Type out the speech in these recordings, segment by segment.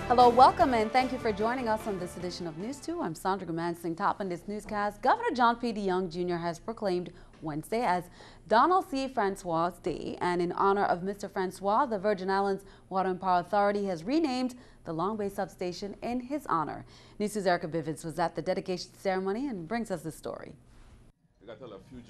Hello, welcome, and thank you for joining us on this edition of News 2. I'm Sandra Gumansing. Top in this newscast, Governor Jongh Jongh Jr. has proclaimed Wednesday as Donald C. Francois Day, and in honor of Mr. Francois, the Virgin Islands Water and Power Authority has renamed the Long Bay Substation in his honor. News 2's Erica Bivens was at the dedication ceremony and brings us this story.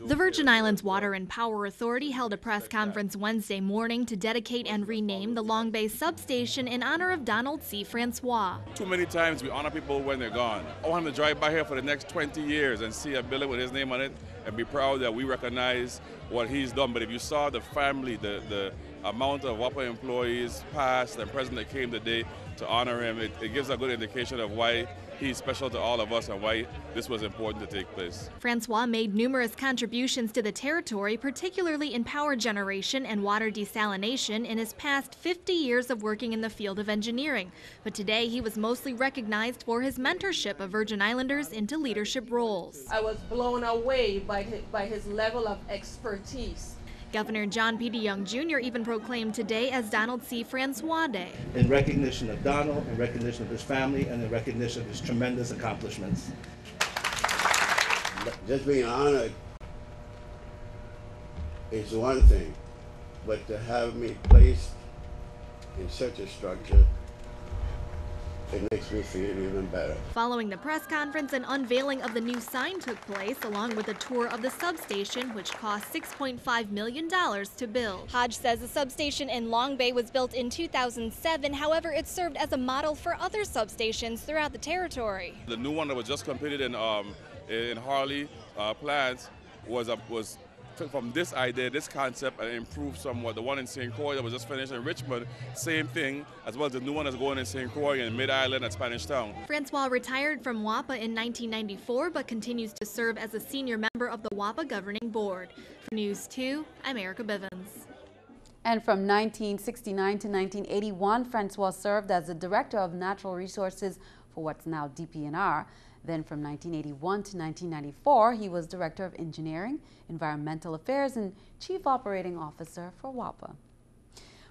The Virgin Islands Water and Power Authority held a press conference Wednesday morning to dedicate and rename the Long Bay Substation in honor of Donald C. Francois. Too many times we honor people when they're gone. I want him to drive by here for the next 20 years and see a building with his name on it and be proud that we recognize what he's done. But if you saw the family, the amount of WAPA employees, past and present, that came today to honor him, it gives a good indication of why he's special to all of us and why this was important to take place. Francois made numerous contributions to the territory, particularly in power generation and water desalination in his past 50 years of working in the field of engineering. But today he was mostly recognized for his mentorship of Virgin Islanders into leadership roles. I was blown away by his level of expertise. Governor Jongh Jongh Jr. even proclaimed today as Donald C. Francois Day. In recognition of Donald, in recognition of his family, and in recognition of his tremendous accomplishments. Just being honored is one thing, but to have me placed in such a structure, it makes me feel even better. Following the press conference, an unveiling of the new sign took place, along with a tour of the substation, which cost $6.5 million to build. Hodge says the substation in Long Bay was built in 2007. However, it served as a model for other substations throughout the territory. The new one that was just completed in Harley plants was from this idea, this concept, and improved somewhat. The one in St. Croix that was just finished in Richmond, same thing, as well as the new one that's going in St. Croix and Mid-Island at Spanish Town. Francois retired from WAPA in 1994, but continues to serve as a senior member of the WAPA Governing Board. For News 2, I'm Erica Bivens. And from 1969 to 1981, Francois served as the Director of Natural Resources for what's now DPNR. Then from 1981 to 1994, he was Director of Engineering, Environmental Affairs, and Chief Operating Officer for WAPA.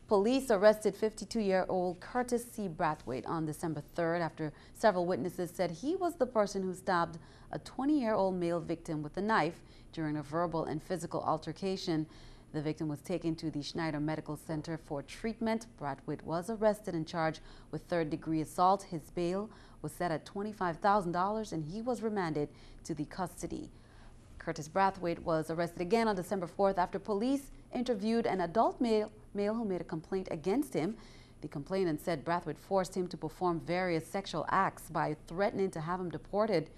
Police arrested 52-year-old Curtis C. Brathwaite on December 3rd after several witnesses said he was the person who stabbed a 20-year-old male victim with a knife during a verbal and physical altercation. The victim was taken to the Schneider Medical Center for treatment. Brathwaite was arrested and charged with third-degree assault. His bail was set at $25,000 and he was remanded to the custody. Curtis Brathwaite was arrested again on December 4th after police interviewed an adult male who made a complaint against him. The complainant said Brathwaite forced him to perform various sexual acts by threatening to have him deported.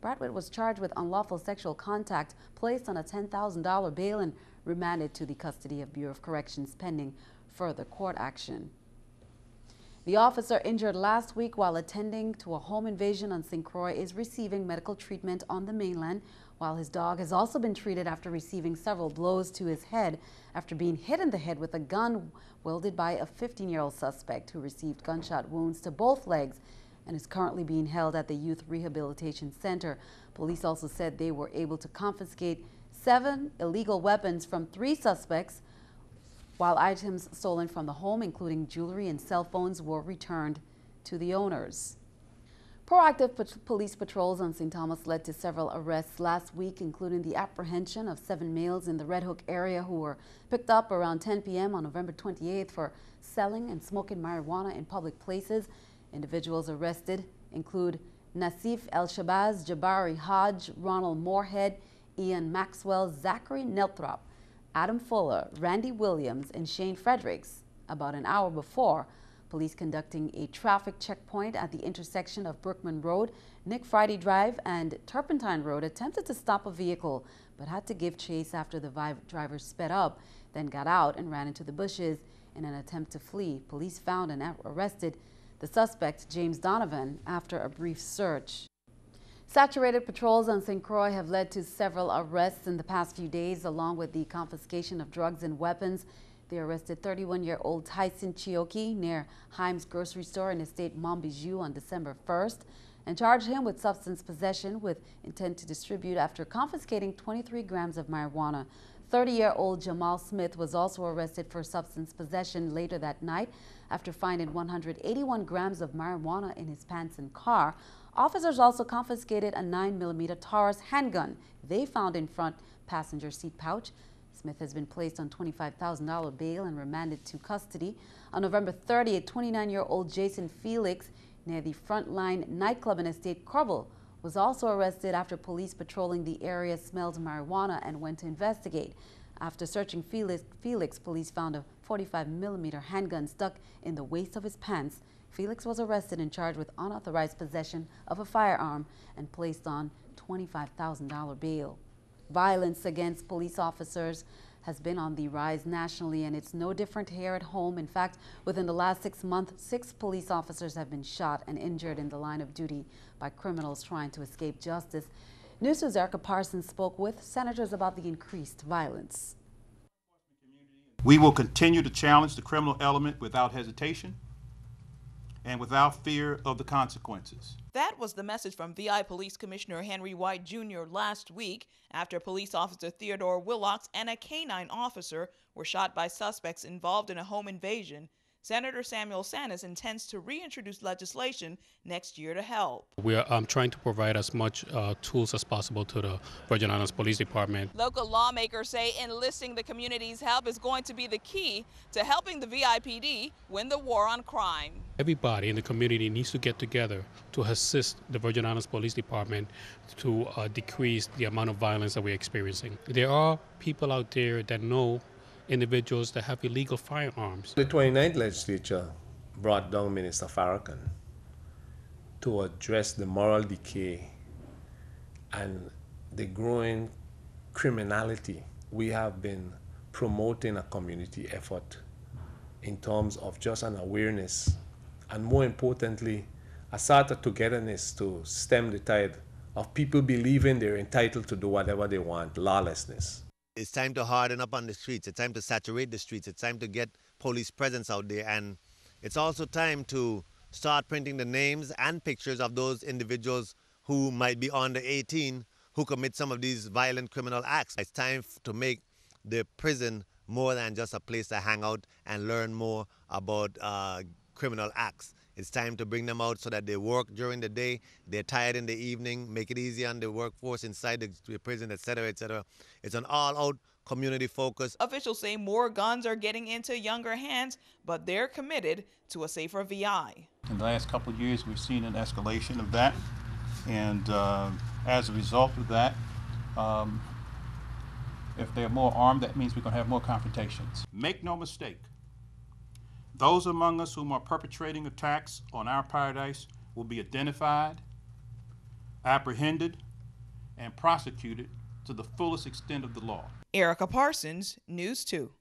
Brathwaite was charged with unlawful sexual contact, placed on a $10,000 bail, and remanded to the custody of Bureau of Corrections pending further court action. The officer injured last week while attending to a home invasion on St. Croix is receiving medical treatment on the mainland, while his dog has also been treated after receiving several blows to his head after being hit in the head with a gun wielded by a 15-year-old suspect who received gunshot wounds to both legs and is currently being held at the Youth Rehabilitation Center. Police also said they were able to confiscate 7 illegal weapons from 3 suspects, while items stolen from the home, including jewelry and cell phones, were returned to the owners. Proactive police patrols on St. Thomas led to several arrests last week, including the apprehension of 7 males in the Red Hook area who were picked up around 10 p.m. on November 28th for selling and smoking marijuana in public places. Individuals arrested include Nasif El-Shabazz, Jabari Hodge, Ronald Moorhead, Ian Maxwell, Zachary Nelthrop, Adam Fuller, Randy Williams, and Shane Fredericks. About an hour before, police conducting a traffic checkpoint at the intersection of Brookman Road, Nick Friday Drive, and Turpentine Road attempted to stop a vehicle, but had to give chase after the driver sped up, then got out and ran into the bushes in an attempt to flee. Police found and arrested the suspect, James Donovan, after a brief search. Saturated patrols on St. Croix have led to several arrests in the past few days, along with the confiscation of drugs and weapons. They arrested 31-year-old Tyson Chioki near Himes Grocery Store in Estate Montbijou on December 1st. and charged him with substance possession with intent to distribute after confiscating 23 grams of marijuana. 30-year-old Jamal Smith was also arrested for substance possession later that night after finding 181 grams of marijuana in his pants and car. Officers also confiscated a 9mm Taurus handgun they found in front passenger seat pouch. Smith has been placed on $25,000 bail and remanded to custody. On November 30th, 29-year-old Jason Felix near the Frontline nightclub in Estate Corbel was also arrested after police patrolling the area smelled marijuana and went to investigate. After searching Felix, police found a 45mm handgun stuck in the waist of his pants. Felix was arrested and charged with unauthorized possession of a firearm and placed on $25,000 bail. Violence against police officers has been on the rise nationally, and it's no different here at home. In fact, within the last 6 months, 6 police officers have been shot and injured in the line of duty by criminals trying to escape justice. News2's Erica Parsons spoke with senators about the increased violence. We will continue to challenge the criminal element without hesitation and without fear of the consequences. That was the message from VI Police Commissioner Henry White Jr. last week after police officer Theodore Willocks and a canine officer were shot by suspects involved in a home invasion. Senator Samuel Sanders intends to reintroduce legislation next year to help. We are trying to provide as much tools as possible to the Virgin Islands Police Department. Local lawmakers say enlisting the community's help is going to be the key to helping the VIPD win the war on crime. Everybody in the community needs to get together to assist the Virgin Islands Police Department to decrease the amount of violence that we're experiencing. There are people out there that know individuals that have illegal firearms. The 29th legislature brought down Minister Farrakhan to address the moral decay and the growing criminality. We have been promoting a community effort in terms of just an awareness and, more importantly, a sort of togetherness to stem the tide of people believing they're entitled to do whatever they want, lawlessness. It's time to harden up on the streets. It's time to saturate the streets. It's time to get police presence out there. And it's also time to start printing the names and pictures of those individuals who might be under 18 who commit some of these violent criminal acts. It's time to make the prison more than just a place to hang out and learn more about criminal acts. It's time to bring them out so that they work during the day, they're tired in the evening, make it easy on the workforce inside the prison, etc., etc. It's an all-out community focus. Officials say more guns are getting into younger hands, but they're committed to a safer VI. In the last couple of years, we've seen an escalation of that, and as a result of that, if they're more armed, that means we're going to have more confrontations. Make no mistake, those among us whom are perpetrating attacks on our paradise will be identified, apprehended, and prosecuted to the fullest extent of the law. Erica Parsons, News 2.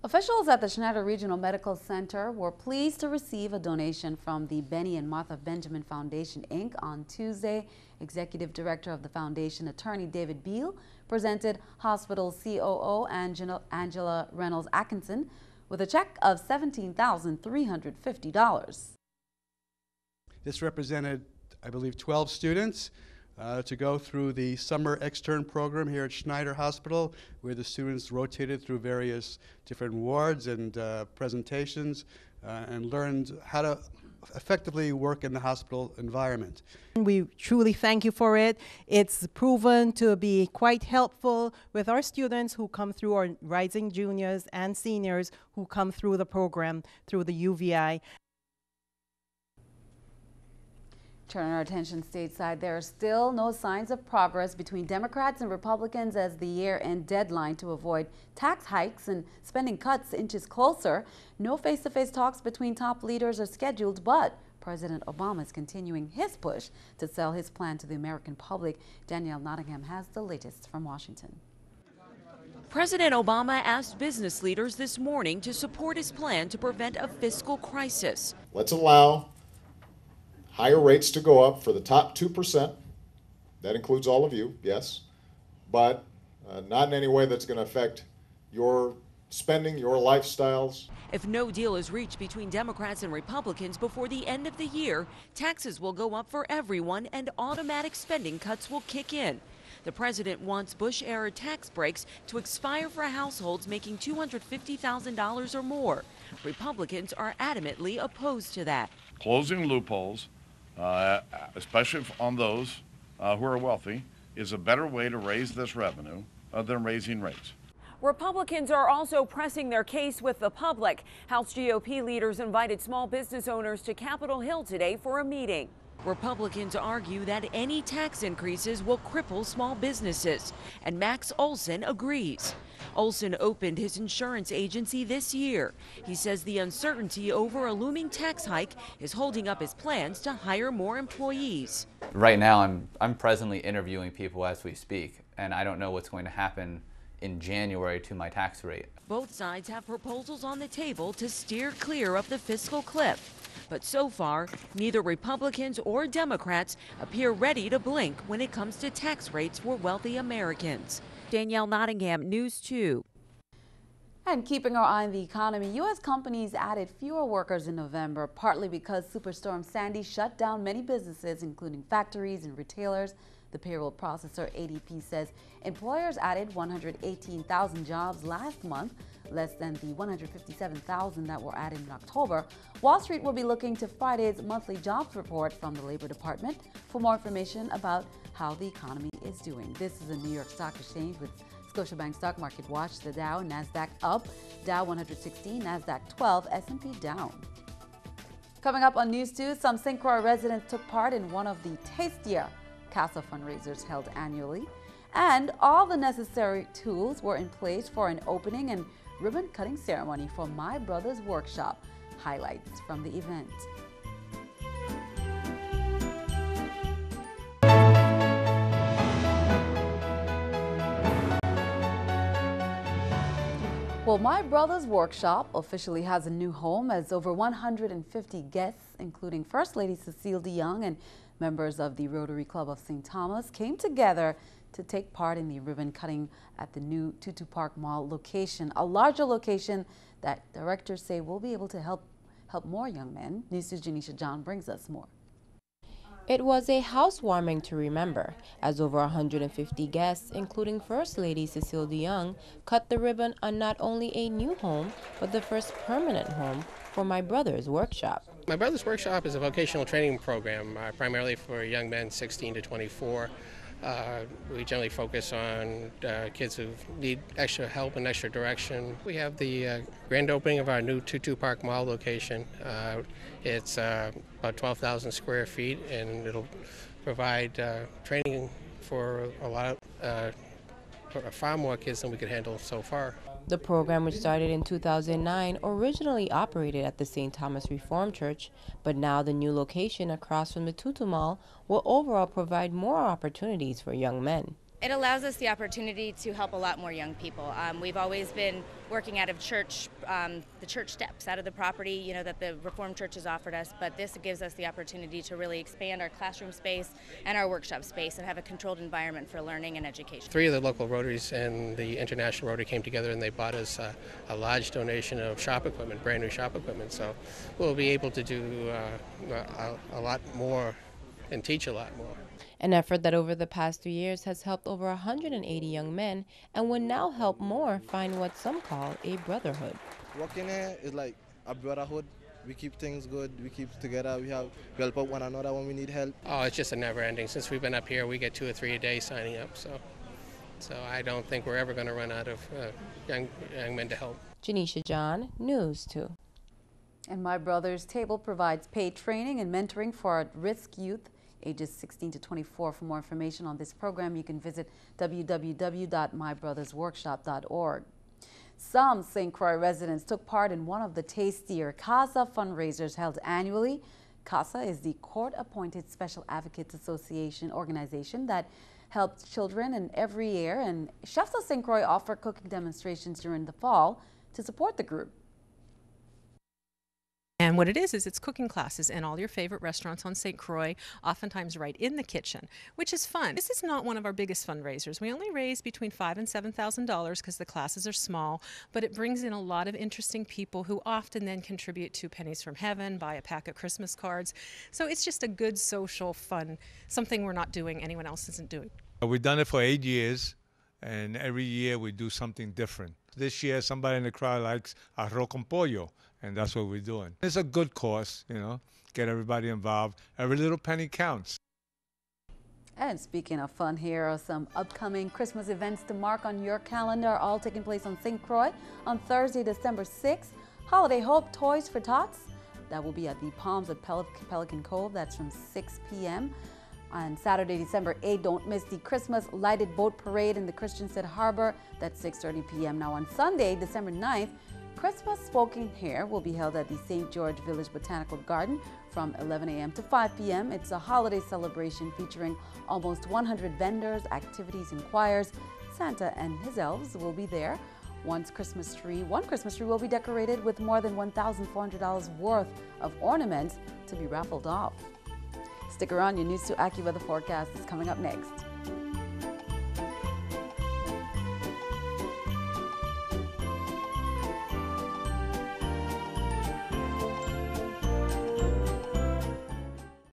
Officials at the Schneider Regional Medical Center were pleased to receive a donation from the Bene and Martha Benjamin Foundation, Inc. on Tuesday. Executive Director of the foundation, Attorney David Beal, presented hospital COO Angela Reynolds Atkinson with a check of $17,350. This represented, I believe, 12 students to go through the summer extern program here at Schneider Hospital, where the students rotated through various different wards and presentations and learned how to effectively work in the hospital environment. We truly thank you for it. It's proven to be quite helpful with our students who come through, our rising juniors and seniors who come through the program through the UVI. Turn our attention stateside. There are still no signs of progress between Democrats and Republicans as the year-end deadline to avoid tax hikes and spending cuts inches closer. No face-to-face talks between top leaders are scheduled, but President Obama is continuing his push to sell his plan to the American public. Danielle Nottingham has the latest from Washington. President Obama asked business leaders this morning to support his plan to prevent a fiscal crisis. Let's allow higher rates to go up for the top 2%. That includes all of you, yes, but not in any way that's going to affect your spending your lifestyles. If no deal is reached between Democrats and Republicans before the end of the year, taxes will go up for everyone and automatic spending cuts will kick in. The president wants Bush-era tax breaks to expire for households making $250,000 or more. Republicans are adamantly opposed to that. Closing loopholes, especially on those who are wealthy, is a better way to raise this revenue than raising rates. Republicans are also pressing their case with the public. House GOP leaders invited small business owners to Capitol Hill today for a meeting. Republicans argue that any tax increases will cripple small businesses, and Max Olson agrees. Olson opened his insurance agency this year. He says the uncertainty over a looming tax hike is holding up his plans to hire more employees. Right now, I'm presently interviewing people as we speak, and I don't know what's going to happen in January to my tax rate. Both sides have proposals on the table to steer clear of the fiscal cliff. But so far, neither Republicans or Democrats appear ready to blink when it comes to tax rates for wealthy Americans. Danielle Nottingham, News 2. And keeping our eye on the economy, U.S. companies added fewer workers in November, partly because Superstorm Sandy shut down many businesses, including factories and retailers. The payroll processor ADP says employers added 118,000 jobs last month, less than the 157,000 that were added in October. Wall Street will be looking to Friday's monthly jobs report from the Labor Department for more information about how the economy is doing. This is the New York Stock Exchange with Scotiabank Stock Market Watch. The Dow, NASDAQ up, Dow 116, NASDAQ 12, S&P down. Coming up on News 2, some St. Croix residents took part in one of the tastier CASA fundraisers held annually, and all the necessary tools were in place for an opening and ribbon cutting ceremony for My Brother's Workshop. Highlights from the event. Well, My Brother's Workshop officially has a new home as over 150 guests, including First Lady Cecile DeYoung and members of the Rotary Club of St. Thomas, came together to take part in the ribbon cutting at the new Tutu Park Mall location, a larger location that directors say will be able to help more young men. News 2's Janisha John brings us more. It was a housewarming to remember, as over 150 guests, including First Lady Cecile DeYoung, cut the ribbon on not only a new home, but the first permanent home for My Brother's Workshop. My Brother's Workshop is a vocational training program, primarily for young men 16 to 24. We generally focus on kids who need extra help and extra direction. We have the grand opening of our new Tutu Park Mall location. It's about 12,000 square feet, and it'll provide training for far more kids than we could handle so far. The program, which started in 2009, originally operated at the St. Thomas Reformed Church, but now the new location across from the Tutu Mall will overall provide more opportunities for young men. It allows us the opportunity to help a lot more young people. We've always been working out of church, the church steps, out of the property, that the Reformed Church has offered us, but this gives us the opportunity to really expand our classroom space and our workshop space and have a controlled environment for learning and education. 3 of the local Rotaries and the International Rotary came together and they bought us a large donation of shop equipment, brand new shop equipment, so we'll be able to do a lot more and teach a lot more. An effort that over the past 3 years has helped over 180 young men and will now help more find what some call a brotherhood. Working here is like a brotherhood. We keep things good, we keep together, we help out one another when we need help. Oh, it's just a never ending. Since we've been up here, we get 2 or 3 a day signing up, so I don't think we're ever going to run out of young men to help. Janisha John, News 2. And My Brother's Table provides paid training and mentoring for at-risk youth ages 16 to 24. For more information on this program, you can visit www.mybrothersworkshop.org. Some St. Croix residents took part in one of the tastier CASA fundraisers held annually. CASA is the court-appointed Special Advocates Association organization that helps children in every year, and chefs of St. Croix offer cooking demonstrations during the fall to support the group. And what it is it's cooking classes in all your favorite restaurants on St. Croix, oftentimes right in the kitchen, which is fun. This is not one of our biggest fundraisers. We only raise between $5,000 and $7,000 because the classes are small, but it brings in a lot of interesting people who often then contribute to Pennies from Heaven, buy a pack of Christmas cards. So it's just a good social fun, something we're not doing, anyone else isn't doing. We've done it for 8 years, and every year we do something different. This year, somebody in the crowd likes arroz con pollo, and that's what we're doing. It's a good cause, you know, get everybody involved. Every little penny counts. And speaking of fun, here are some upcoming Christmas events to mark on your calendar, all taking place on St. Croix on Thursday, December 6th. Holiday Hope Toys for Tots. That will be at the Palms at Pelican Cove. That's from 6 p.m. On Saturday, December 8th, don't miss the Christmas Lighted Boat Parade in the Christiansted Harbor. That's 6:30 p.m. Now on Sunday, December 9th, Christmas Smoking Hair will be held at the St. George Village Botanical Garden from 11 a.m. to 5 p.m. It's a holiday celebration featuring almost 100 vendors, activities, and choirs. Santa and his elves will be there. One Christmas tree will be decorated with more than $1,400 worth of ornaments to be raffled off. Stick around, your News 2 AccuWeather forecast is coming up next.